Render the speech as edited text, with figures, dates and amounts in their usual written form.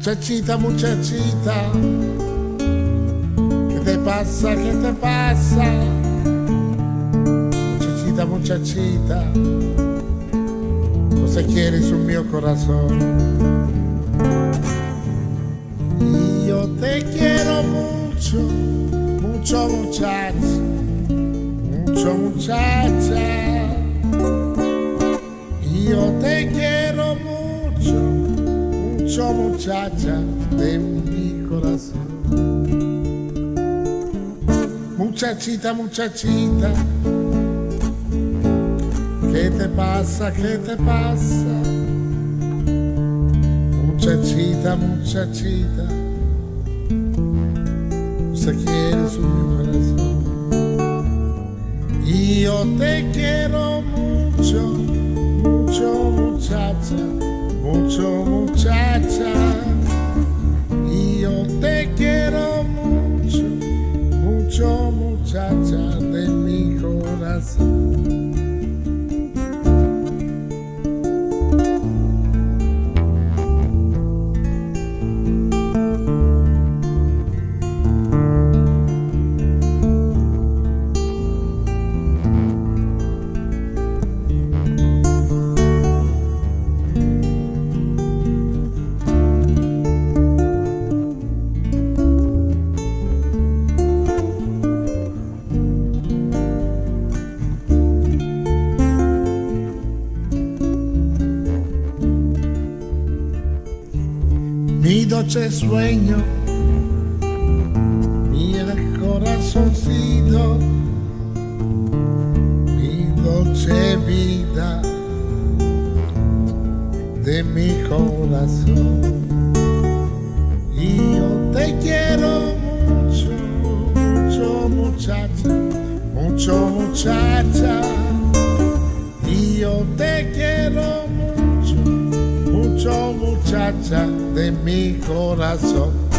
Muchachita, muchachita, ¿qué te pasa? ¿Qué te pasa? Muchachita, muchachita, cosa quieres un mio corazón. Y yo te quiero mucho, mucho muchacha, mucho muchacha. Y yo te quiero mucho, mucho muchacha de mi corazón. Muchachita, muchachita, ¿qué te pasa? ¿Qué te pasa? Muchachita, muchachita, se quiere su mi corazón. Y yo te quiero mucho, mucho muchacha, mucho muchacha. Y yo te quiero mucho, mucho muchacha de mi corazón. Mi dolce sueño, mi corazoncito, mi dolce vida de mi corazón. Y yo te quiero mucho, mucho muchacha, mucho muchacha. Y yo te quiero mucho, mucho muchacha de mi corazón.